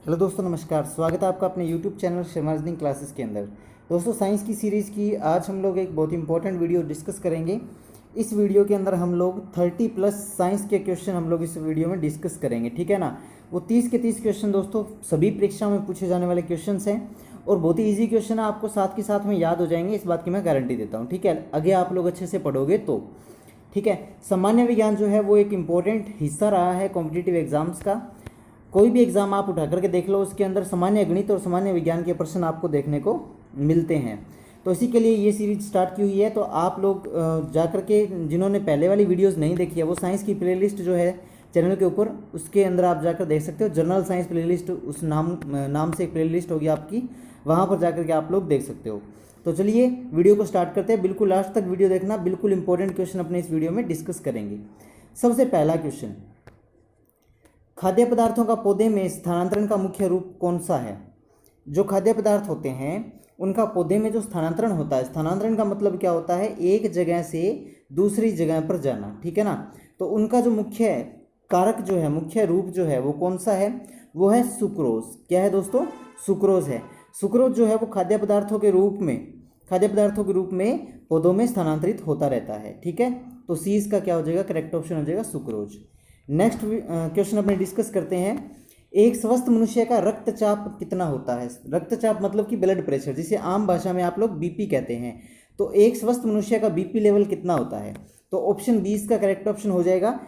Hello दोस्तों, नमस्कार। स्वागत है आपका अपने YouTube channel Sharma reasoning classes के अंदर। दोस्तों, साइंस की सीरीज़ की आज हम लोग एक बहुत इंपॉर्टेंट वीडियो डिस्कस करेंगे। इस वीडियो के अंदर हम लोग 30 प्लस साइंस के क्वेश्चन हम लोग इस वीडियो में डिस्कस करेंगे, ठीक है ना। वो 30 के 30 क्वेश्चन दोस्तों सभी परीक्षाओं में पूछे जाने वाले क्वेश्चन हैं और बहुत ही ईजी क्वेश्चन है, आपको साथ के साथ में याद हो जाएंगे, इस बात की मैं गारंटी देता हूँ, ठीक है। आगे आप लोग अच्छे से पढ़ोगे तो ठीक है। सामान्य विज्ञान जो है वो एक इम्पोर्टेंट हिस्सा रहा है कॉम्पिटिटिव एग्जाम्स का। कोई भी एग्ज़ाम आप उठा करके देख लो, उसके अंदर सामान्य गणित और सामान्य विज्ञान के प्रश्न आपको देखने को मिलते हैं। तो इसी के लिए ये सीरीज स्टार्ट की हुई है। तो आप लोग जा कर के जिन्होंने पहले वाली वीडियोस नहीं देखी है, वो साइंस की प्लेलिस्ट जो है चैनल के ऊपर, उसके अंदर आप जाकर देख सकते हो। जनरल साइंस प्लेलिस्ट उस नाम से एक प्लेलिस्ट होगी आपकी, वहाँ पर जाकर के आप लोग देख सकते हो। तो चलिए वीडियो को स्टार्ट करते हैं। बिल्कुल लास्ट तक वीडियो देखना, बिल्कुल इंपॉर्टेंट क्वेश्चन अपने इस वीडियो में डिस्कस करेंगे। सबसे पहला क्वेश्चन, खाद्य पदार्थों का पौधे में स्थानांतरण का मुख्य रूप कौन सा है। जो खाद्य पदार्थ होते हैं उनका पौधे में जो स्थानांतरण होता है, स्थानांतरण का मतलब क्या होता है, एक जगह से दूसरी जगह पर जाना, ठीक है ना। तो उनका जो मुख्य कारक जो है, मुख्य रूप जो है वो कौन सा है, वो है सुक्रोज। क्या है दोस्तों, सुक्रोज है। सुक्रोज जो है वो खाद्य पदार्थों के रूप में पौधों में स्थानांतरित होता रहता है, ठीक है। तो सी इसका क्या हो जाएगा, करेक्ट ऑप्शन हो जाएगा सुक्रोज। नेक्स्ट क्वेश्चन अपने डिस्कस करते हैं। एक स्वस्थ मनुष्य का रक्तचाप कितना होता है। रक्तचाप मतलब कि ब्लड प्रेशर, जिसे आम भाषा में आप लोग बीपी कहते हैं। तो एक स्वस्थ मनुष्य का बीपी लेवल कितना होता है। तो ऑप्शन 20 का करेक्ट ऑप्शन हो जाएगा,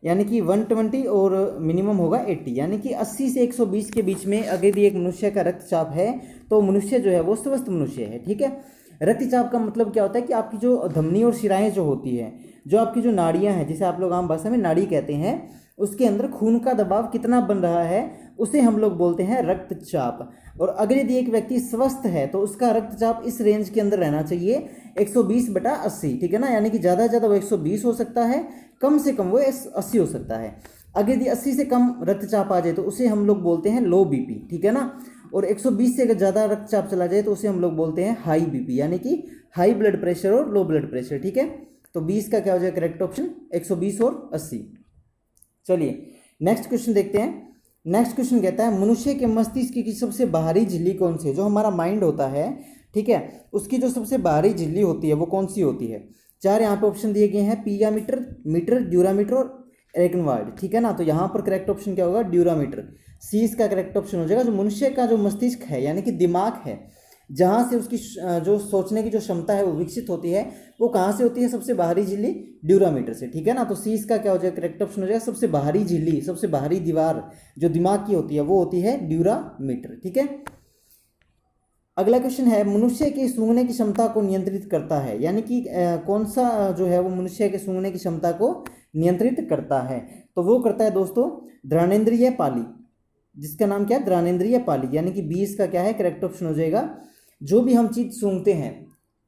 यानी कि 120 और मिनिमम होगा 80, यानी कि 80 से 120 के बीच में अगर यदि एक मनुष्य का रक्तचाप है तो मनुष्य जो है वो स्वस्थ मनुष्य है, ठीक है। रक्तचाप का मतलब क्या होता है कि आपकी जो धमनी और शिराएं जो होती है, जो आपकी जो नाड़ियां हैं, जिसे आप लोग आम भाषा में नाड़ी कहते हैं, उसके अंदर खून का दबाव कितना बन रहा है उसे हम लोग बोलते हैं रक्तचाप। और अगर यदि एक व्यक्ति स्वस्थ है तो उसका रक्तचाप इस रेंज के अंदर रहना चाहिए, 120/80, ठीक है ना। यानी कि ज़्यादा से ज़्यादा वो 120 हो सकता है, कम से कम वो 80 हो सकता है। अगर यदि 80 से कम रक्तचाप आ जाए तो उसे हम लोग बोलते हैं लो बीपी, ठीक है ना। और 120 से अगर ज़्यादा रक्तचाप चला जाए तो उसे हम लोग बोलते हैं हाई बीपी, यानी कि हाई ब्लड प्रेशर और लो ब्लड प्रेशर, ठीक है। तो 20 का क्या हो जाएगा करेक्ट ऑप्शन, 120 और 80। चलिए नेक्स्ट क्वेश्चन देखते हैं। नेक्स्ट क्वेश्चन कहता है, मनुष्य के मस्तिष्क की सबसे बाहरी झिल्ली कौन सी है। जो हमारा माइंड होता है, ठीक है, उसकी जो सबसे बाहरी झिल्ली होती है वो कौन सी होती है। चार यहाँ पे ऑप्शन दिए गए हैं, पियामीटर, मीटर, ड्यूरामीटर और एरेक्नवाइड, ठीक है ना। तो यहाँ पर करेक्ट ऑप्शन क्या होगा, ड्यूरामीटर। सी इसका करेक्ट ऑप्शन हो जाएगा। जो मनुष्य का जो मस्तिष्क है, यानी कि दिमाग है, जहाँ से उसकी जो सोचने की जो क्षमता है वो विकसित होती है, वो कहाँ से होती है, सबसे बाहरी झिल्ली ड्यूरामीटर से, ठीक है ना। तो सी इसका क्या हो जाएगा करेक्ट ऑप्शन हो जाएगा, सबसे बाहरी झिल्ली, सबसे बाहरी दीवार जो दिमाग की होती है वो होती है ड्यूरामीटर, ठीक है। अगला क्वेश्चन है, मनुष्य की सूंघने की क्षमता को नियंत्रित करता है, यानी कि कौन सा जो है वो मनुष्य के सूंघने की क्षमता को नियंत्रित करता है। तो वो करता है दोस्तों घ्राणेंद्रिय पाली, जिसका नाम क्या है, घ्राणेंद्रिय पाली, यानी कि 20 का क्या है करेक्ट ऑप्शन हो जाएगा। जो भी हम चीज़ सूंघते हैं,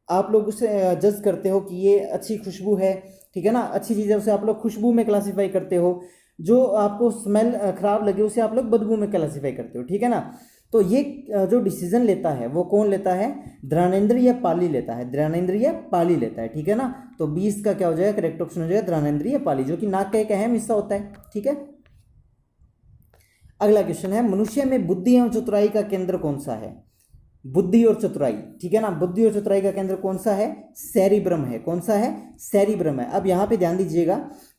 आप लोग उसे जज करते हो कि ये अच्छी खुशबू है, ठीक है ना, अच्छी चीज़ है, उसे आप लोग खुशबू में क्लासीफाई करते हो। जो आपको स्मेल खराब लगे उसे आप लोग बदबू में क्लासीफाई करते हो, ठीक है ना। तो ये जो डिसीजन लेता है वो कौन लेता है, घ्राणेंद्रिय पाली लेता है, घ्राणेंद्रिय पाली लेता है, ठीक है ना। तो 20 का क्या हो जाएगा करेक्ट ऑप्शन हो जाएगा घ्राणेंद्रिय पाली, जो कि नाक का एक अहम हिस्सा होता है, ठीक है। अगला क्वेश्चन है, मनुष्य में बुद्धि एवं चतुराई का केंद्र कौन सा है। बुद्धि और चतुराई, ठीक है ना, बुद्धि और चतुराई का केंद्र कौन सा है, सेरिब्रम है। कौन सा है, सेरिब्रम है। अब यहाँ पे ध्यान दीजिएगा,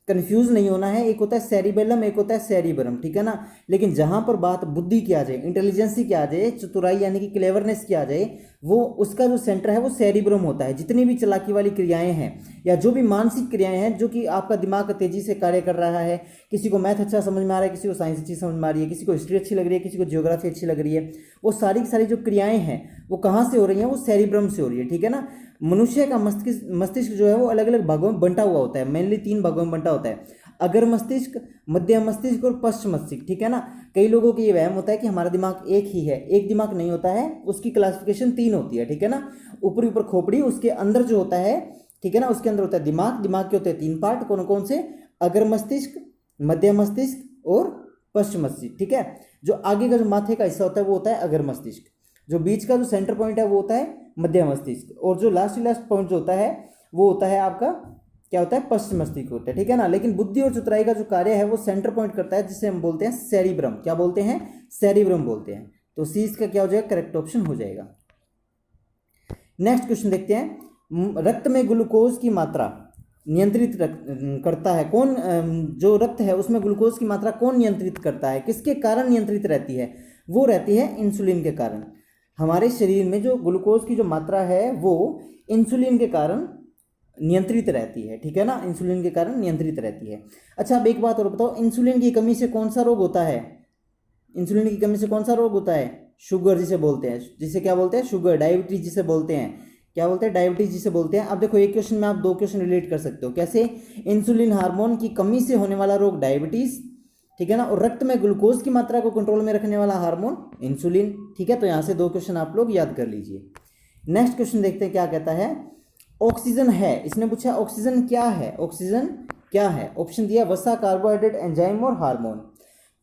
कंफ्यूज नहीं होना है, एक होता है सेरिबेलम, एक होता है सेरिब्रम, ठीक है ना। लेकिन जहां पर बात बुद्धि की आ जाए, इंटेलिजेंसी की आ जाए, चतुराई यानी कि क्लेवरनेस की आ जाए, वो उसका जो सेंटर है वो सेरिब्रम होता है। जितनी भी चालाकी वाली क्रियाएं हैं या जो भी मानसिक क्रियाएं हैं, जो कि आपका दिमाग तेजी से कार्य कर रहा है, किसी को मैथ अच्छा समझ में आ रहा है, किसी को साइंस अच्छी समझ में आ रही है, किसी को हिस्ट्री अच्छी लग रही है, किसी को ज्योग्राफी अच्छी लग रही है, वो सारी की सारी जो क्रियाएं हैं वो कहाँ से हो रही हैं, वो सेरिब्रम से हो रही है, ठीक है ना। मनुष्य का मस्तिष्क जो है वो अलग अलग भागों में बंटा हुआ होता है, मेनली 3 भागों में बंटा होता है, अगर मस्तिष्क, मध्य मस्तिष्क और पश्च मस्तिष्क, ठीक है ना। कई लोगों को ये वहम होता है कि हमारा दिमाग एक ही है, एक दिमाग नहीं होता है, उसकी क्लासिफिकेशन 3 होती है, ठीक है ना। ऊपरी ऊपर खोपड़ी, उसके अंदर जो होता है, ठीक है ना, उसके अंदर होता है दिमाग, दिमाग के होते हैं 3 पार्ट, कौन कौन से, अगर मस्तिष्क, मध्य मस्तिष्क और पश्च मस्तिष्क, ठीक है। जो आगे का जो माथे का हिस्सा होता है वो होता है अगर मस्तिष्क, जो बीच का जो सेंटर पॉइंट है वो होता है मध्य मस्तिष्क, और जो लास्ट पॉइंट जो होता है वो होता है आपका क्या होता है, पश्चिम मस्तिष्क होता है, ठीक है ना। लेकिन बुद्धि और चतुराई का जो कार्य है वो सेंटर पॉइंट करता है, जिसे हम बोलते हैं सेरिब्रम। क्या बोलते हैं, सेरिब्रम बोलते हैं। तो सी इसका क्या हो जाएगा, करेक्ट ऑप्शन हो जाएगा। नेक्स्ट क्वेश्चन देखते हैं, रक्त में ग्लूकोज की मात्रा नियंत्रित करता है कौन, जो रक्त है उसमें ग्लूकोज की मात्रा कौन नियंत्रित करता है, किसके कारण नियंत्रित रहती है, वो रहती है इंसुलिन के कारण। हमारे शरीर में जो ग्लूकोज की जो मात्रा है वो इंसुलिन के कारण नियंत्रित रहती है, ठीक है ना, इंसुलिन के कारण नियंत्रित रहती है। अच्छा, अब एक बात और बताओ, इंसुलिन की कमी से कौन सा रोग होता है, इंसुलिन की कमी से कौन सा रोग होता है, शुगर जिसे बोलते हैं, जिसे क्या बोलते हैं, शुगर, डायबिटीज जिसे बोलते हैं, क्या बोलते हैं, डायबिटीज जिसे बोलते हैं। अब देखो एक क्वेश्चन में आप दो क्वेश्चन रिलेट कर सकते हो, कैसे, इंसुलिन हार्मोन की कमी से होने वाला रोग डायबिटीज, ठीक है ना, और रक्त में ग्लूकोज की मात्रा को कंट्रोल में रखने वाला हार्मोन इंसुलिन, ठीक है। तो यहाँ से दो क्वेश्चन आप लोग याद कर लीजिए। नेक्स्ट क्वेश्चन देखते हैं क्या कहता है, ऑक्सीजन है, इसने पूछा ऑक्सीजन क्या है, ऑक्सीजन क्या है, ऑप्शन दिया वसा, कार्बोहाइड्रेट, एंजाइम और हार्मोन।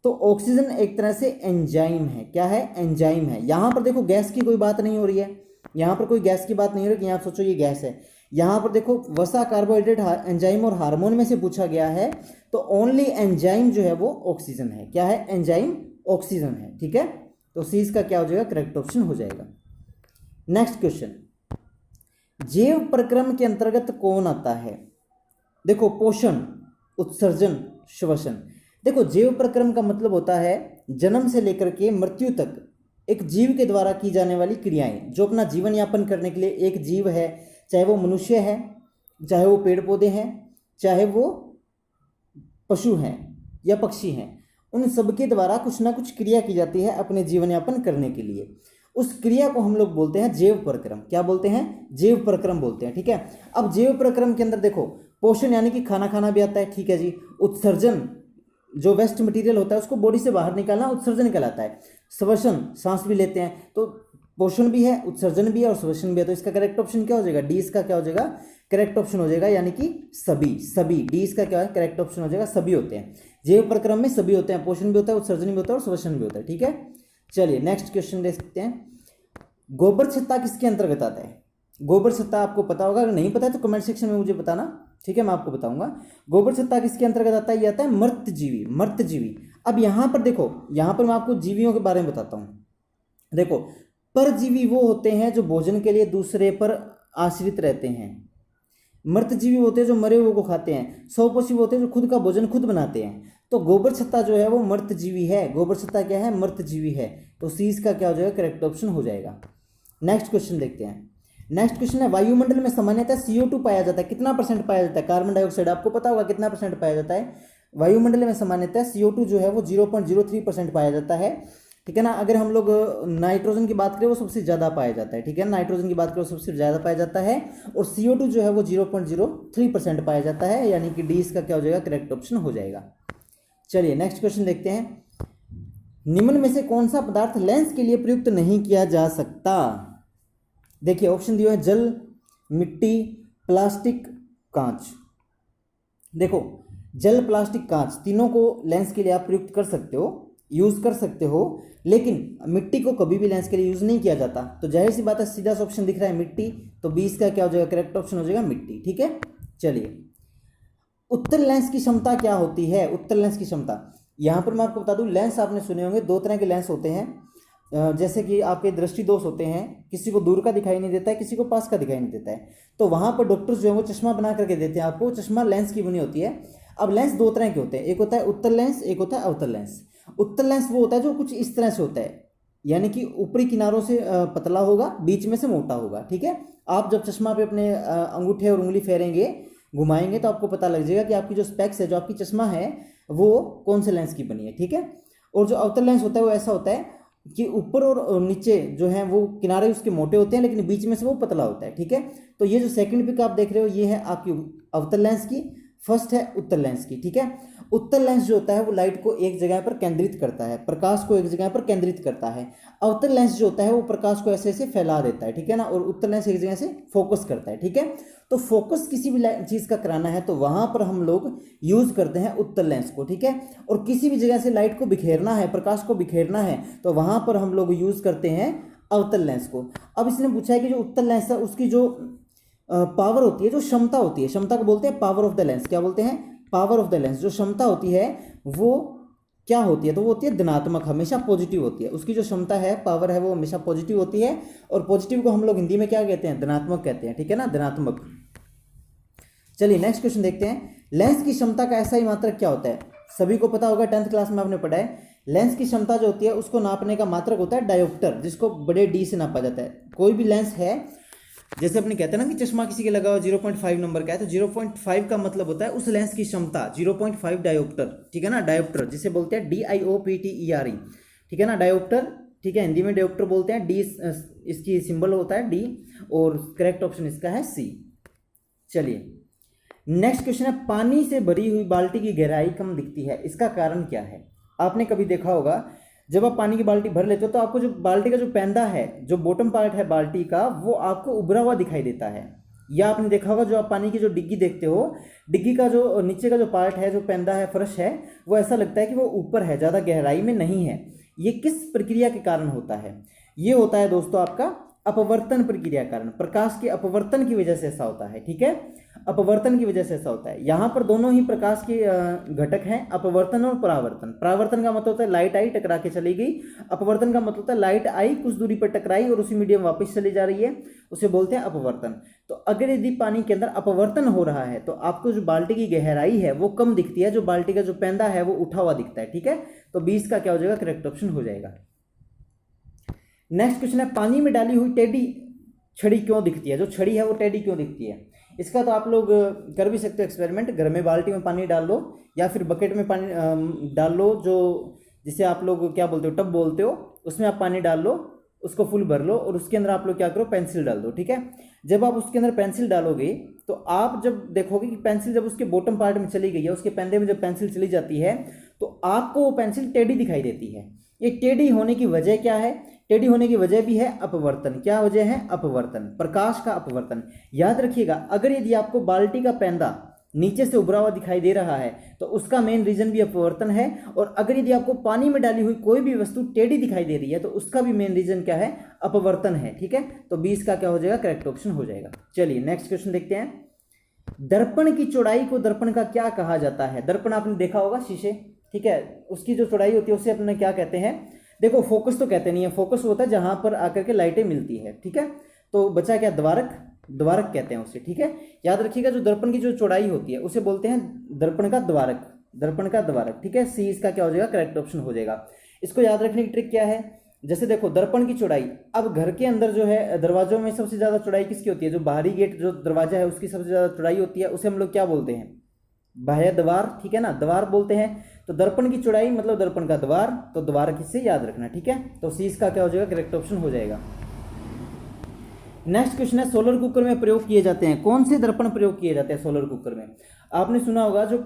तो ऑक्सीजन एक तरह से एंजाइम है, क्या है, एंजाइम है। यहाँ पर देखो गैस की कोई बात नहीं हो रही है, यहाँ पर कोई गैस की बात नहीं हो रही कि आप सोचो ये गैस है। यहाँ पर देखो वसा, कार्बोहाइड्रेट, एंजाइम और हार्मोन में से पूछा गया है, तो ओनली एंजाइम जो है वो ऑक्सीजन है, क्या है, एंजाइम ऑक्सीजन है, ठीक है। तो सी इसका क्या हो जाएगा, करेक्ट ऑप्शन हो जाएगा। नेक्स्ट क्वेश्चन, जैव प्रक्रम के अंतर्गत कौन आता है, देखो पोषण, उत्सर्जन, श्वसन। देखो जैव प्रक्रम का मतलब होता है जन्म से लेकर के मृत्यु तक एक जीव के द्वारा की जाने वाली क्रियाएं, जो अपना जीवन यापन करने के लिए एक जीव है, चाहे वो मनुष्य है, चाहे वो पेड़ पौधे हैं, चाहे वो पशु हैं या पक्षी हैं, उन सबके द्वारा कुछ ना कुछ क्रिया की जाती है अपने जीवन यापन करने के लिए। उस क्रिया को हम लोग बोलते हैं जैव प्रक्रम, क्या बोलते हैं, जैव प्रक्रम बोलते हैं, ठीक है। अब जैव प्रक्रम के अंदर देखो पोषण यानी कि खाना खाना भी आता है, ठीक है जी। उत्सर्जन, जो वेस्ट मटेरियल होता है उसको बॉडी से बाहर निकालना उत्सर्जन कहलाता है। श्वसन, सांस भी लेते हैं, तो पोषण भी है, उत्सर्जन भी है और श्वसन भी है। तो इसका करेक्ट ऑप्शन क्या हो जाएगा, डी इसका क्या हो जाएगा, करेक्ट ऑप्शन हो जाएगा, यानी कि सभी, सभी, डी इसका क्या है, करेक्ट ऑप्शन हो जाएगा, सभी होते हैं। जैव प्रक्रम में सभी होते हैं, पोषण भी होता है, उत्सर्जन भी होता है और श्वसन भी होता है, ठीक है। चलिए नेक्स्ट क्वेश्चन देख सकते हैं, गोबर छत्ता किसके अंतर्गत आता है, गोबर छत्ता आपको पता होगा, अगर नहीं पता है तो कमेंट सेक्शन में मुझे बताना, ठीक है, मैं आपको बताऊंगा। गोबर छत्ता किसके अंतर्गत आता है, ये आता है मृतजीवी, मृतजीवी। अब यहाँ पर देखो, यहाँ पर मैं आपको जीवियों के बारे में बताता हूँ। देखो परजीवी वो होते हैं जो भोजन के लिए दूसरे पर आश्रित रहते हैं, मृतजीवी होते हैं जो मरे हुए को खाते हैं, स्वपोषी होते हैं जो खुद का भोजन खुद बनाते हैं। तो गोबर छत्ता जो है वो मृतजीवी है, गोबर छत्ता क्या है, मृतजीवी है। तो सी इसका क्या हो जाएगा, करेक्ट ऑप्शन हो जाएगा। नेक्स्ट क्वेश्चन देखते हैं, नेक्स्ट क्वेश्चन है, वायुमंडल में सामान्यतः CO2 पाया जाता है, कितना परसेंट पाया जाता है, कार्बन डाइऑक्साइड आपको पता होगा कितना परसेंट पाया जाता है, वायुमंडल में सामान्यतः CO2 जो है वो 0.03% पाया जाता है, ठीक है ना। अगर हम लोग नाइट्रोजन की बात करें वो सबसे ज़्यादा पाया जाता है, ठीक है, नाइट्रोजन की बात करें सबसे ज़्यादा पाया जाता है, और CO2 जो है वो 0.03% पाया जाता है, यानी कि डी इसका क्या हो जाएगा, करेक्ट ऑप्शन हो जाएगा। चलिए नेक्स्ट क्वेश्चन देखते हैं, निम्न में से कौन सा पदार्थ लेंस के लिए प्रयुक्त नहीं किया जा सकता। देखिए ऑप्शन दिए हैं, जल, मिट्टी, प्लास्टिक, कांच। देखो जल, प्लास्टिक, कांच तीनों को लेंस के लिए आप प्रयुक्त कर सकते हो, यूज कर सकते हो, लेकिन मिट्टी को कभी भी लेंस के लिए यूज नहीं किया जाता। तो जाहिर सी बात है, सीधा सा ऑप्शन दिख रहा है मिट्टी, तो 20 का क्या हो जाएगा, करेक्ट ऑप्शन हो जाएगा मिट्टी, ठीक है। चलिए उत्तल लेंस की क्षमता क्या होती है, उत्तल लेंस की क्षमता, यहाँ पर मैं आपको बता दूं, लेंस आपने सुने होंगे, दो तरह के लेंस होते हैं, जैसे कि आपके दृष्टि दोष होते हैं, किसी को दूर का दिखाई नहीं देता है, किसी को पास का दिखाई नहीं देता है, तो वहाँ पर डॉक्टर्स जो है वो चश्मा बना करके देते हैं आपको, चश्मा लेंस की बनी होती है। अब लेंस दो तरह के होते हैं, एक होता है उत्तल लेंस, एक होता है अवतल लेंस। उत्तल लेंस वो होता है जो कुछ इस तरह से होता है, यानी कि ऊपरी किनारों से पतला होगा, बीच में से मोटा होगा, ठीक है। आप जब चश्मा पे अपने अंगूठे और उंगली फेरेंगे, घुमाएंगे, तो आपको पता लग जाएगा कि आपकी जो स्पेक्स है, जो आपकी चश्मा है, वो कौन से लेंस की बनी है, ठीक है। और जो अवतल लेंस होता है वो ऐसा होता है कि ऊपर और नीचे जो है वो किनारे उसके मोटे होते हैं, लेकिन बीच में से वो पतला होता है, ठीक है। तो ये जो सेकंड पिक आप देख रहे हो, ये है आपकी अवतल लेंस की, फर्स्ट है उत्तल लेंस की, ठीक है। उत्तल लेंस जो होता है वो लाइट को एक जगह पर केंद्रित करता है, प्रकाश को एक जगह पर केंद्रित करता है। अवतल लेंस जो होता है वो प्रकाश को ऐसे ऐसे फैला देता है, ठीक है ना, और उत्तल लेंस एक जगह से फोकस करता है, ठीक है। तो फोकस किसी भी चीज़ का कराना है तो वहां पर हम लोग यूज करते हैं उत्तल लेंस को, ठीक है। और किसी भी जगह से लाइट को बिखेरना है, प्रकाश को बिखेरना है, तो वहां पर हम लोग यूज करते हैं अवतल लेंस को। अब इसने पूछा है कि जो उत्तल लेंस है उसकी जो पावर होती है, जो क्षमता होती है, क्षमता को बोलते हैं पावर ऑफ द लेंस, क्या बोलते हैं, पावर ऑफ द लेंस, जो क्षमता होती है वो क्या होती है, तो वो होती है धनात्मक, हमेशा पॉजिटिव होती है। उसकी जो क्षमता है, पावर है, वो हमेशा पॉजिटिव होती है। और पॉजिटिव को हम लोग हिंदी में क्या कहते हैं, धनात्मक कहते हैं, ठीक है ना, धनात्मक। चलिए नेक्स्ट क्वेश्चन देखते हैं। लेंस की क्षमता का ऐसा ही मात्रक क्या होता है? सभी को पता होगा, 10th क्लास में आपने पढ़ा है। लेंस की क्षमता जो होती है उसको नापने का मात्रक होता है डायोप्टर, जिसको बड़े डी से नापा जाता है। कोई भी लेंस है, जैसे अपने कहते हैं ना कि चश्मा किसी के लगा हुआ 0.5 नंबर का है, तो 0.5 का मतलब होता है उस लेंस की क्षमता 0.5 डायोप्टर, ठीक है ना। डायोप्टर जिसे बोलते हैं DIOPTERE, ठीक है ना, डायोप्टर, ठीक है, हिंदी में डायोप्टर बोलते हैं। डी इसकी सिंबल होता है डी, और करेक्ट ऑप्शन इसका है सी। चलिए नेक्स्ट क्वेश्चन है, पानी से भरी हुई बाल्टी की गहराई कम दिखती है, इसका कारण क्या है? आपने कभी देखा होगा, जब आप पानी की बाल्टी भर लेते हो तो आपको जो बाल्टी का जो पैंदा है, जो बॉटम पार्ट है बाल्टी का, वो आपको उभरा हुआ दिखाई देता है। या आपने देखा होगा, जो आप पानी की जो डिग्गी देखते हो, डिग्गी का जो नीचे का जो पार्ट है, जो पैंदा है, फर्श है, वो ऐसा लगता है कि वो ऊपर है, ज़्यादा गहराई में नहीं है। ये किस प्रक्रिया के कारण होता है? ये होता है दोस्तों आपका अपवर्तन प्रक्रिया कारण, प्रकाश के अपवर्तन की वजह से ऐसा होता है, ठीक है, अपवर्तन की वजह से ऐसा होता है। यहाँ पर दोनों ही प्रकाश के घटक हैं, अपवर्तन और परावर्तन। परावर्तन का मतलब होता है लाइट आई टकरा के चली गई, अपवर्तन का मतलब होता है लाइट आई कुछ दूरी पर टकराई और उसी मीडियम वापस चली जा रही है, उसे बोलते हैं अपवर्तन। तो अगर यदि पानी के अंदर अपवर्तन हो रहा है तो आपको जो बाल्टी की गहराई है वो कम दिखती है, जो बाल्टी का जो पैंदा है वो उठा हुआ दिखता है, ठीक है। तो 20 का क्या हो जाएगा, करेक्ट ऑप्शन हो जाएगा। नेक्स्ट क्वेश्चन है, पानी में डाली हुई टेढ़ी छड़ी क्यों दिखती है? जो छड़ी है वो टेढ़ी क्यों दिखती है? इसका तो आप लोग कर भी सकते हो एक्सपेरिमेंट। घर में बाल्टी में पानी डाल लो या फिर बकेट में पानी डाल लो, जो जिसे आप लोग क्या बोलते हो, टब बोलते हो, उसमें आप पानी डाल लो, उसको फुल भर लो और उसके अंदर आप लोग क्या करो, पेंसिल डाल दो, ठीक है। जब आप उसके अंदर पेंसिल डालोगे तो आप जब देखोगे कि पेंसिल जब उसके बॉटम पार्ट में चली गई है, उसके पैंदे में जब पेंसिल चली जाती है तो आपको वो पेंसिल टेढ़ी दिखाई देती है। ये टेढ़ी होने की वजह क्या है? टेढ़ी होने की वजह भी है अपवर्तन। क्या वजह है? अपवर्तन, प्रकाश का अपवर्तन। याद रखिएगा, अगर यदि आपको बाल्टी का पैंदा नीचे से उभरा हुआ दिखाई दे रहा है तो उसका मेन रीजन भी अपवर्तन है, और अगर यदि आपको पानी में डाली हुई कोई भी वस्तु टेढ़ी दिखाई दे रही है तो उसका भी मेन रीजन क्या है? अपवर्तन है, ठीक है। तो 20 का क्या हो जाएगा, करेक्ट ऑप्शन हो जाएगा। चलिए नेक्स्ट क्वेश्चन देखते हैं। दर्पण की चौड़ाई को दर्पण का क्या कहा जाता है? दर्पण आपने देखा होगा, शीशे, ठीक है, उसकी जो चौड़ाई होती है उसे अपने क्या कहते हैं? देखो, फोकस तो कहते नहीं है, फोकस होता है जहां पर आकर के लाइटें मिलती है, ठीक है। तो बचा क्या? द्वारक, द्वारक कहते हैं उसे, ठीक है। याद रखिएगा, जो दर्पण की जो चौड़ाई होती है उसे बोलते हैं दर्पण का द्वारक, दर्पण का द्वारक, ठीक है। सी इसका क्या हो जाएगा, करेक्ट ऑप्शन हो जाएगा। इसको याद रखने की ट्रिक क्या है? जैसे देखो, दर्पण की चौड़ाई, अब घर के अंदर जो है दरवाजों में सबसे ज्यादा चौड़ाई किसकी होती है? जो बाहरी गेट जो दरवाजा है उसकी सबसे ज्यादा चौड़ाई होती है, उसे हम लोग क्या बोलते हैं? बाह्य द्वार, ठीक है ना, द्वार बोलते हैं। तो दर्पण की चौड़ाई मतलब दर्पण का द्वार, तो द्वार किससे याद रखना, ठीक है। तो सी इसका क्या हो जाएगा, करेक्ट ऑप्शन हो जाएगा। नेक्स्ट क्वेश्चन है, सोलर कुकर में प्रयोग किए जाते हैं, कौन से दर्पण प्रयोग किए जाते हैं सोलर कुकर में? आपने सुना होगा, जो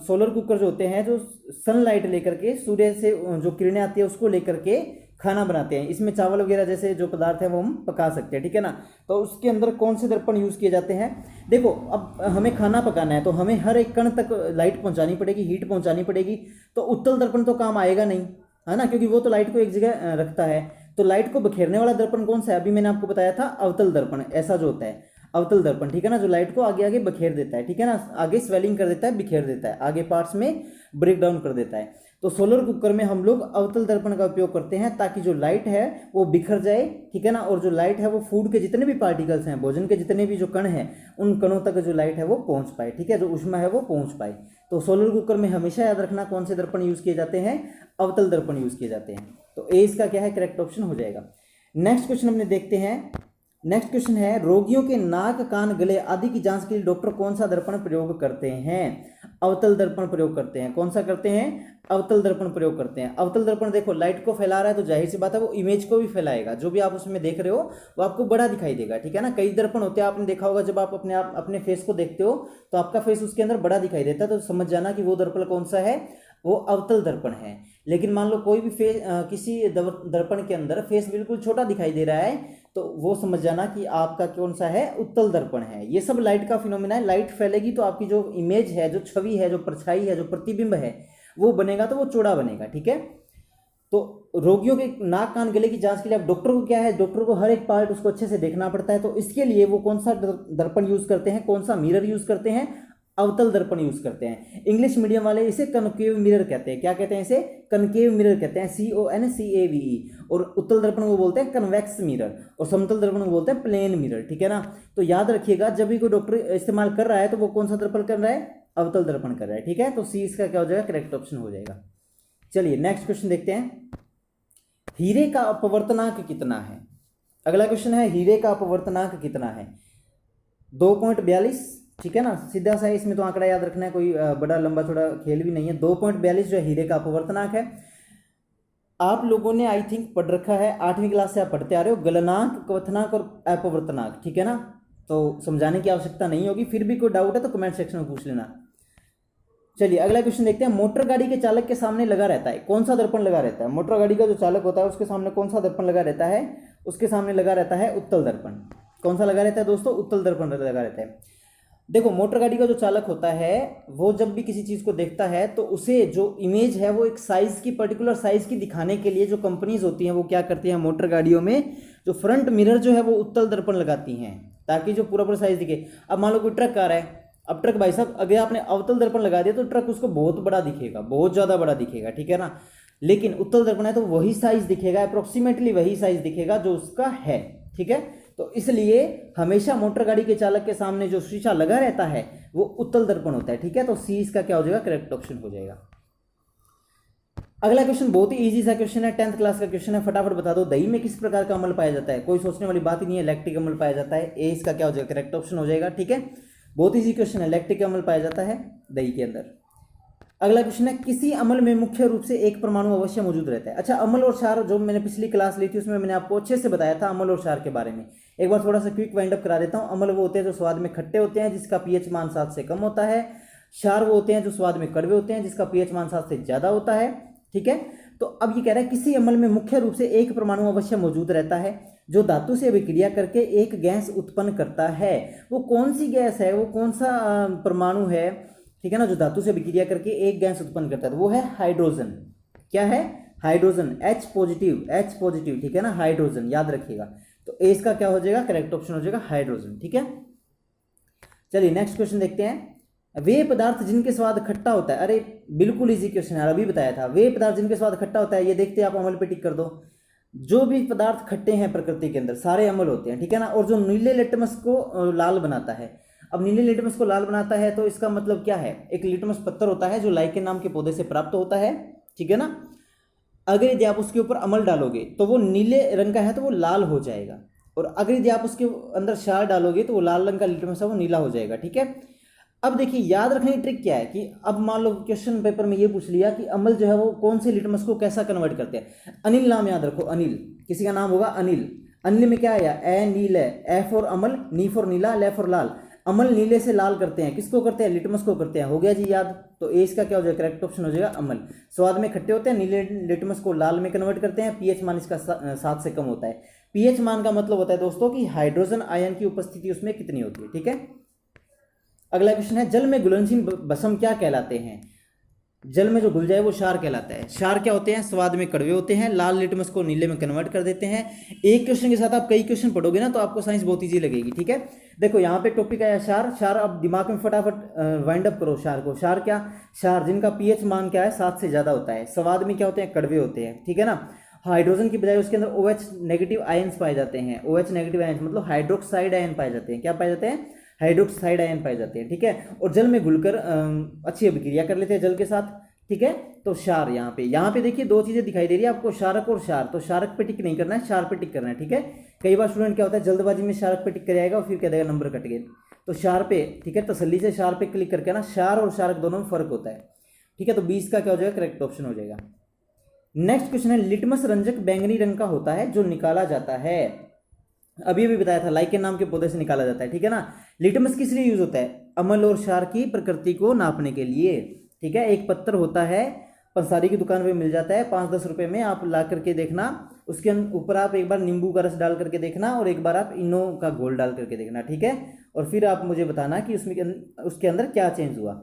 सोलर कुकर जो होते हैं, जो सनलाइट लेकर के, सूर्य से जो किरणें आती है उसको लेकर के खाना बनाते हैं। इसमें चावल वगैरह जैसे जो पदार्थ है वो हम पका सकते हैं, ठीक है ना। तो उसके अंदर कौन से दर्पण यूज किए जाते हैं? देखो, अब हमें खाना पकाना है तो हमें हर एक कण तक लाइट पहुंचानी पड़ेगी, हीट पहुंचानी पड़ेगी। तो उत्तल दर्पण तो काम आएगा नहीं, है ना, क्योंकि वो तो लाइट को एक जगह रखता है। तो लाइट को बिखेरने वाला दर्पण कौन सा है? अभी मैंने आपको बताया था, अवतल दर्पण, ऐसा जो होता है अवतल दर्पण, ठीक है ना, जो लाइट को आगे आगे बिखेर देता है, ठीक है ना, आगे स्वेलिंग कर देता है, बिखेर देता है, आगे पार्ट्स में ब्रेक डाउन कर देता है। तो सोलर कुकर में हम लोग अवतल दर्पण का उपयोग करते हैं ताकि जो लाइट है वो बिखर जाए, ठीक है ना, और जो लाइट है वो फूड के जितने भी पार्टिकल्स हैं, भोजन के जितने भी जो कण हैं, उन कणों तक जो लाइट है वो पहुंच पाए, ठीक है, जो ऊष्मा है वो पहुंच पाए। तो सोलर कुकर में हमेशा याद रखना कौन से दर्पण यूज किए जाते हैं? अवतल दर्पण यूज किए जाते हैं। तो ए इसका क्या है, करेक्ट ऑप्शन हो जाएगा। नेक्स्ट क्वेश्चन हमने देखते हैं। नेक्स्ट क्वेश्चन है, रोगियों के नाक, कान, गले आदि की जांच के लिए डॉक्टर कौन सा दर्पण प्रयोग करते हैं? अवतल दर्पण प्रयोग करते हैं। कौन सा करते हैं? अवतल दर्पण प्रयोग करते हैं। अवतल दर्पण देखो, लाइट को फैला रहा है तो जाहिर सी बात है वो इमेज को भी फैलाएगा, जो भी आप उसमें देख रहे हो वो आपको बड़ा दिखाई देगा, ठीक है ना। कई दर्पण होते हैं, आपने देखा होगा, जब आप अपने फेस को देखते हो तो आपका फेस उसके अंदर बड़ा दिखाई देता है, तो समझ जाना कि वो दर्पण कौन सा है, वो अवतल दर्पण है। लेकिन मान लो कोई भी किसी दर्पण के अंदर फेस बिल्कुल छोटा दिखाई दे रहा है तो वो समझ जाना कि आपका कौन सा है, उत्तल दर्पण है। ये सब लाइट का फिनोमिना है। लाइट फैलेगी तो आपकी जो इमेज है, जो छवि है, जो परछाई है, जो प्रतिबिंब है वो बनेगा, तो वो चौड़ा बनेगा, ठीक है। तो रोगियों के नाक, कान, गले की जांच के लिए अब डॉक्टर को क्या है, डॉक्टर को हर एक पार्ट उसको अच्छे से देखना पड़ता है। तो इसके लिए वो कौन सा दर्पण यूज करते हैं, कौन सा मिरर यूज करते हैं? अवतल दर्पण यूज करते हैं। इंग्लिश मीडियम वाले इसे कनकेव मिरर कहते हैं। क्या कहते हैं इसे? कनकेव मिरर कहते हैं, CONCAVE। और उत्तल दर्पण को बोलते हैं कन्वेक्स मिरर, और समतल दर्पण को बोलते हैं प्लेन मिरर। ठीक है ना? तो याद रखिएगा, जब भी कोई डॉक्टर इस्तेमाल कर रहा है तो वो कौन सा दर्पण कर रहा है? अवतल दर्पण कर रहा है। ठीक है, तो सी इसका क्या हो जाएगा? करेक्ट ऑप्शन हो जाएगा। चलिए नेक्स्ट क्वेश्चन देखते हैं। हीरे का अपवर्तनांक कितना है? अगला क्वेश्चन है, हीरे का अपवर्तनांक कितना है? 2.42। ठीक है ना, सीधा सा इसमें तो आंकड़ा याद रखना है, कोई बड़ा लंबा छोड़ा खेल भी नहीं है। 2.42 जो हीरे का अपवर्तनांक है। आप लोगों ने आई थिंक पढ़ रखा है, 8वीं क्लास से आप पढ़ते आ रहे हो, गलनांक, क्वथनांक और अपवर्तनांक। ठीक है ना, तो समझाने की आवश्यकता नहीं होगी। फिर भी कोई डाउट है तो कमेंट सेक्शन में पूछ लेना। चलिए अगला क्वेश्चन देखते हैं। मोटर गाड़ी के चालक के सामने लगा रहता है, कौन सा दर्पण लगा रहता है? मोटर गाड़ी का जो चालक होता है उसके सामने कौन सा दर्पण लगा रहता है? उसके सामने लगा रहता है उत्तल दर्पण। कौन सा लगा रहता है दोस्तों? उत्तल दर्पण लगा रहता है। देखो, मोटर गाड़ी का जो चालक होता है वो जब भी किसी चीज को देखता है तो उसे जो इमेज है वो एक साइज की, पर्टिकुलर साइज की दिखाने के लिए जो कंपनीज होती हैं वो क्या करती हैं? मोटर गाड़ियों में जो फ्रंट मिरर जो है वो उत्तल दर्पण लगाती हैं, ताकि जो पूरा पूरा साइज दिखे। अब मान लो कोई ट्रक आ रहा है, अब ट्रक भाई साहब अगर आपने अवतल दर्पण लगा दिया तो ट्रक उसको बहुत बड़ा दिखेगा, बहुत ज्यादा बड़ा दिखेगा। ठीक है ना, लेकिन उत्तल दर्पण है तो वही साइज दिखेगा, अप्रोक्सीमेटली वही साइज दिखेगा जो उसका है। ठीक है, तो इसलिए हमेशा मोटर गाड़ी के चालक के सामने जो शीशा लगा रहता है वो उत्तल दर्पण होता है। ठीक है, तो सी इसका क्या हो जाएगा? करेक्ट ऑप्शन हो जाएगा। अगला क्वेश्चन बहुत ही इजी सा क्वेश्चन है, 10th क्लास का क्वेश्चन है, फटाफट बता दो। दही में किस प्रकार का अम्ल पाया जाता है? कोई सोचने वाली बात ही नहीं है, लैक्टिक अम्ल पाया जाता है। ए इसका क्या हो जाएगा? करेक्ट ऑप्शन हो जाएगा। ठीक है, बहुत इजी क्वेश्चन है, लैक्टिक अम्ल पाया जाता है दही के अंदर। अगला क्वेश्चन है, किसी अम्ल में मुख्य रूप से एक परमाणु अवश्य मौजूद रहता है। अच्छा, अम्ल और क्षार जो मैंने पिछली क्लास ली थी उसमें मैंने आपको अच्छे से बताया था अम्ल और क्षार के बारे में। एक बार थोड़ा सा क्विक वाइंड अप करा देता हूं। अम्ल वो होते हैं जो स्वाद में खट्टे होते हैं, जिसका पीएच मान 7 से कम होता है। क्षार वो होते हैं जो स्वाद में कड़वे होते हैं, जिसका पीएच मान 7 से ज्यादा होता है। ठीक है, तो अब ये कह रहा है किसी अम्ल में मुख्य रूप से एक परमाणु अवश्य मौजूद रहता है जो धातु से अभिक्रिया करके एक गैस उत्पन्न करता है। वो कौन सी गैस है? वो कौन सा परमाणु है? ठीक है ना, जो धातु से अभिक्रिया करके एक गैस उत्पन्न करता है, वो है हाइड्रोजन। क्या है? Hydrogen, H positive, H positive. ठीक है ना, हाइड्रोजन याद रखिएगा। तो ए इसका क्या हो जाएगा? करेक्ट ऑप्शन हो जाएगा हाइड्रोजन। ठीक है, चलिए नेक्स्ट क्वेश्चन देखते हैं। वे पदार्थ जिनके स्वाद खट्टा होता है, अरे बिल्कुल इजी क्वेश्चन है, अभी बताया था। वे पदार्थ जिनके स्वाद खट्टा होता है, ये देखते हैं आप, अम्ल पे टिक कर दो। जो भी पदार्थ खट्टे हैं प्रकृति के अंदर सारे अम्ल होते हैं। ठीक है ना, और जो नीले लिटमस को लाल बनाता है, अब नीले लिटमस को लाल बनाता है तो इसका मतलब क्या है? एक लिटमस पत्थर होता है जो लाइकेन नाम के पौधे से प्राप्त होता है। ठीक है ना, अगर यदि आप उसके ऊपर अम्ल डालोगे तो वो नीले रंग का है तो वो लाल हो जाएगा, और अगर यदि आप उसके अंदर क्षार डालोगे तो वो लाल रंग का लिटमस है वो नीला हो जाएगा। ठीक है, अब देखिए याद रखने की ट्रिक क्या है कि अब मान लो क्वेश्चन पेपर में ये पूछ लिया कि अम्ल जो है वो कौन से लिटमस को कैसा कन्वर्ट करते हैं। अनिल नाम याद रखो, अनिल, किसी का नाम होगा अनिल। अनिल में क्या आया? ए नील है, A for Amal, knee for नीला, ले फॉर लाल। अमल नीले से लाल करते हैं, किसको करते हैं? लिटमस को करते हैं। हो गया जी याद, तो ए इसका क्या हो जाएगा? करेक्ट ऑप्शन हो जाएगा अमल। स्वाद में खट्टे होते हैं, नीले लिटमस को लाल में कन्वर्ट करते हैं, पीएच मान इसका 7 से कम होता है। पीएच मान का मतलब होता है दोस्तों कि हाइड्रोजन आयन की उपस्थिति उसमें कितनी होती है। ठीक है, अगला क्वेश्चन है, जल में घुलनशील भस्म क्या कहलाते हैं? जल में जो घुल जाए वो क्षार कहलाता है। क्षार क्या होते हैं? स्वाद में कड़वे होते हैं, लाल लिटमस को नीले में कन्वर्ट कर देते हैं। एक क्वेश्चन के साथ आप कई क्वेश्चन पढ़ोगे ना तो आपको साइंस बहुत ईजी लगेगी। ठीक है, देखो यहाँ पे टॉपिक आया क्षार। क्षार अब दिमाग में फटाफट वाइंड अप करो क्षार को। क्षार क्या? क्षार जिनका पीएच मान क्या है? 7 से ज्यादा होता है। स्वाद में क्या होते हैं? कड़वे होते हैं। ठीक है ना, हाइड्रोजन की बजाय उसके अंदर OH नेगेटिव आयन्स पाए जाते हैं। OH नेगेटिव आयन्स मतलब हाइड्रोक्साइड आयन पाए जाते हैं। क्या पाए जाते हैं? हाइड्रोक्साइड आयन पाए जाते हैं। ठीक है, और जल में घुलकर अच्छी अभिक्रिया कर लेते हैं जल के साथ। ठीक है, तो क्षार यहाँ पे देखिए दो चीजें दिखाई दे रही है आपको, क्षारक और क्षार। तो क्षारक पे टिक नहीं करना है, क्षार पे टिक करना है। ठीक है, कई बार स्टूडेंट क्या होता है जल्दबाजी में क्षारक पे टिक कर जाएगा और फिर कह देगा नंबर कट गए। तो क्षार पे, ठीक है, तसल्ली से क्षार पे क्लिक करके ना, क्षार और क्षारक दोनों में फर्क होता है। ठीक है, तो 20 का क्या हो जाएगा? करेक्ट ऑप्शन हो जाएगा। नेक्स्ट क्वेश्चन है, लिटमस रंजक बैंगनी रंग का होता है जो निकाला जाता है। अभी भी बताया था, लाइकेन नाम के पौधे से निकाला जाता है। ठीक है ना, लिटमस किस लिए यूज होता है? अम्ल और क्षार की प्रकृति को नापने के लिए। ठीक है, एक पत्थर होता है, पंसारी की दुकान पे मिल जाता है 5-10 रुपए में, आप ला करके देखना। उसके ऊपर आप एक बार नींबू का रस डाल करके देखना और एक बार आप इनो का घोल डाल करके देखना। ठीक है, और फिर आप मुझे बताना कि उसके अंदर क्या चेंज हुआ।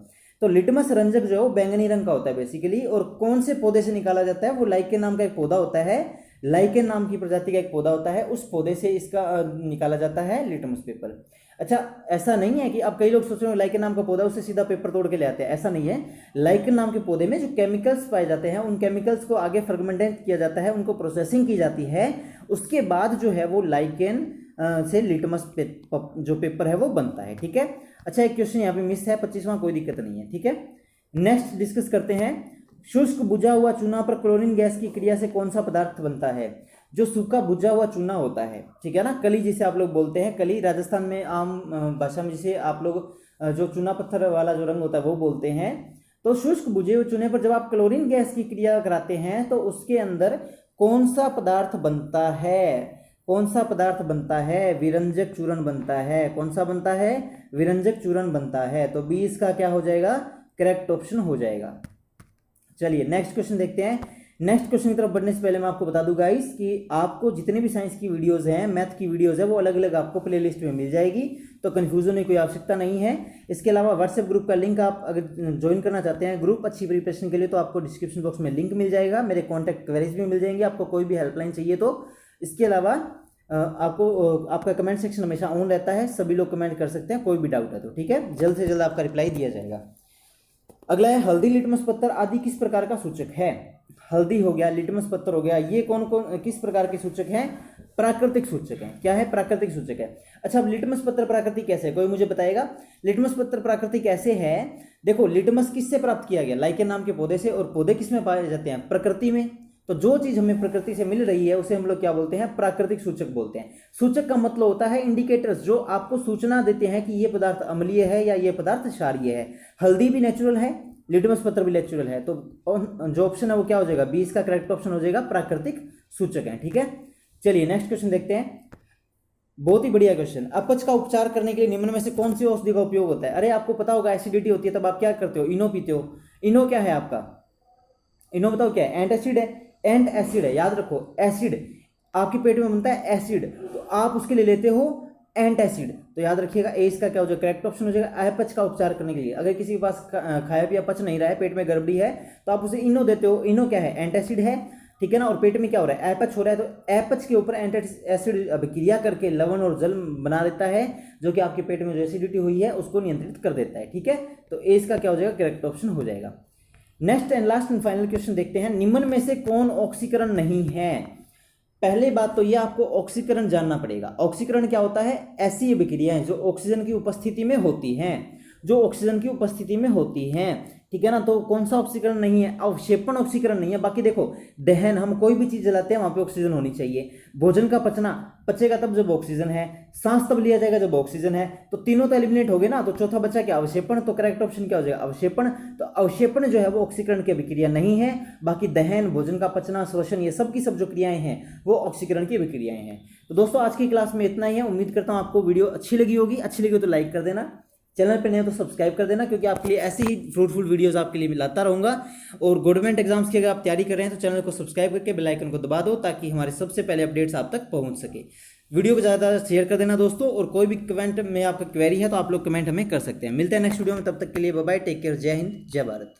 तो लिटमस रंजक जो है वो बैंगनी रंग का होता है बेसिकली। और कौन से पौधे से निकाला जाता है? वो लाइकेन नाम का एक पौधा होता है लाइकेन नाम की प्रजाति का एक पौधा होता है, उस पौधे से इसका निकाला जाता है लिटमस पेपर। अच्छा, ऐसा नहीं है कि अब कई लोग सोच रहे हो लाइकेन नाम का पौधा उससे सीधा पेपर तोड़ के ले आते हैं, ऐसा नहीं है। लाइकेन नाम के पौधे में जो केमिकल्स पाए जाते हैं उन केमिकल्स को आगे फर्मेंटेट किया जाता है, उनको प्रोसेसिंग की जाती है, उसके बाद जो है वो लाइकेन से लिटमस जो पेपर है वो बनता है। ठीक है। अच्छा, एक क्वेश्चन यहाँ पे मिस है, 25वां, कोई दिक्कत नहीं है। ठीक है, नेक्स्ट डिस्कस करते हैं। शुष्क बुझा हुआ चूना पर क्लोरीन गैस की क्रिया से कौन सा पदार्थ बनता है? जो सूखा बुझा हुआ चूना होता है, ठीक है ना, कली जिसे आप लोग बोलते हैं, कली राजस्थान में आम भाषा में जिसे आप लोग जो चूना पत्थर वाला जो रंग होता है वो बोलते हैं। तो शुष्क बुझे हुए चूने पर जब आप क्लोरीन गैस की क्रिया कराते हैं तो उसके अंदर कौन सा पदार्थ बनता है? कौन सा पदार्थ बनता है? विरंजक चूर्ण बनता है। कौन सा बनता है? विरंजक चूर्ण बनता है। तो 20 का क्या हो जाएगा? करेक्ट ऑप्शन हो जाएगा। चलिए नेक्स्ट क्वेश्चन देखते हैं। नेक्स्ट क्वेश्चन की तरफ बढ़ने से पहले मैं आपको बता दूं गाइस कि आपको जितने भी साइंस की वीडियोस हैं, मैथ की वीडियोस है, वो अलग अलग आपको प्लेलिस्ट में मिल जाएगी, तो कंफ्यूज होने की कोई आवश्यकता नहीं है। इसके अलावा व्हाट्सएप ग्रुप का लिंक आप अगर ज्वाइन करना चाहते हैं ग्रुप अच्छी प्रिपरेशन के लिए, तो आपको डिस्क्रिप्शन बॉक्स में लिंक मिल जाएगा, मेरे कॉन्टैक्ट क्वेरीज भी मिल जाएंगे, आपको कोई भी हेल्पलाइन चाहिए तो। इसके अलावा आपको आपका कमेंट सेक्शन हमेशा ऑन रहता है, सभी लोग कमेंट कर सकते हैं, कोई भी डाउट है तो। ठीक है, जल्द से जल्द आपका रिप्लाई दिया जाएगा। अगला है हल्दी, लिटमस पत्थर आदि किस प्रकार का सूचक है? हल्दी हो गया, लिटमस पत्थर हो गया, ये कौन कौन किस प्रकार के सूचक हैं? प्राकृतिक सूचक हैं। क्या है? प्राकृतिक सूचक है। अच्छा, अब लिटमस पत्थर प्राकृतिक कैसे है, कोई मुझे बताएगा? लिटमस पत्थर प्राकृतिक कैसे है? देखो, लिटमस किससे प्राप्त किया गया? लाइकेन नाम के पौधे से, और पौधे किसमें पाए जाते हैं? प्रकृति में। तो जो चीज हमें प्रकृति से मिल रही है उसे हम लोग क्या बोलते हैं? प्राकृतिक सूचक बोलते हैं। सूचक का मतलब होता है इंडिकेटर्स, जो आपको सूचना देते हैं कि ये पदार्थ अम्लीय है या ये पदार्थ क्षारीय है। हल्दी भी नेचुरल है, लिटमस पत्थर भी नेचुरल है, तो जो ऑप्शन है वो क्या हो जाएगा? 20 का करेक्ट ऑप्शन हो जाएगा, प्राकृतिक सूचक है। ठीक है, चलिए नेक्स्ट क्वेश्चन देखते हैं। बहुत ही बढ़िया क्वेश्चन। अपच का उपचार करने के लिए निम्न में से कौन सी औषधि का उपयोग होता है? अरे आपको पता होगा, एसिडिटी होती है तब आप क्या करते हो? इनो पीते हो। इनो क्या है आपका? इनो बताओ क्या है? एंटासिड है। एंट एसिड है, याद रखो, एसिड आपके पेट में बनता है एसिड, तो आप उसके लिए लेते हो एंटासिड, तो याद रखिएगा ए इसका क्या हो जाएगा? करेक्ट ऑप्शन हो जाएगा। अपच का उपचार करने के लिए अगर किसी के पास खाया पिया पच नहीं रहा है, पेट में गड़बड़ी है, तो आप उसे इनो देते हो। इनो क्या है? एंटासिड है, ठीक है ना, और पेट में क्या हो रहा है? अपच हो रहा है, तो अपच के ऊपर एंटासिड अभिक्रिया करके लवण और जल बना देता है, जो कि आपके पेट में जो एसिडिटी हुई है उसको नियंत्रित कर देता है। ठीक है, तो ए इसका क्या हो जाएगा? करेक्ट ऑप्शन हो जाएगा। Next and last and final question देखते हैं। निम्न में से कौन ऑक्सीकरण नहीं है? पहले बात तो ये आपको ऑक्सीकरण जानना पड़ेगा। ऑक्सीकरण क्या होता है? ऐसी अभिक्रियाएं जो ऑक्सीजन की उपस्थिति में होती हैं, जो ऑक्सीजन की उपस्थिति में होती हैं, ठीक है ना। तो कौन सा ऑक्सीकरण नहीं है? अवक्षेपण ऑक्सीकरण नहीं है। बाकी देखो, दहन, हम कोई भी चीज जलाते हैं वहां पे ऑक्सीजन होनी चाहिए। भोजन का पचना, पचेगा तब जब ऑक्सीजन है। सांस तब लिया जाएगा जब ऑक्सीजन है। तो तीनों तो एलिमिनेट हो गए ना, तो चौथा बचा क्या? अवक्षेपण। तो करेक्ट ऑप्शन क्या हो जाएगा? अवक्षेपण। तो अवक्षेपण जो है वो ऑक्सीकरण की अभिक्रिया नहीं है। बाकी दहन, भोजन का पचना, श्वसन, ये सब की सब जो क्रियाएं हैं वो ऑक्सीकरण की अभिक्रियाएं हैं। तो दोस्तों आज की क्लास में इतना ही है। उम्मीद करता हूं आपको वीडियो अच्छी लगी होगी। अच्छी लगी हो तो लाइक कर देना, चैनल पे नहीं हो तो सब्सक्राइब कर देना, क्योंकि आपके लिए ऐसी ही फ्रूटफुल वीडियोस आपके लिए लाता रहूंगा। और गवर्नमेंट एग्जाम्स की अगर आप तैयारी कर रहे हैं तो चैनल को सब्सक्राइब करके बेल आइकन को दबा दो, ताकि हमारे सबसे पहले अपडेट्स आप तक पहुंच सके। वीडियो को ज़्यादा शेयर कर देना दोस्तों, और कोई भी कमेंट में आपका क्वेरी है तो आप लोग कमेंट हमें कर सकते हैं। मिलते हैं नेक्स्ट वीडियो में, तब तक के लिए बाय बाय, टेक केयर, जय हिंद, जय भारत।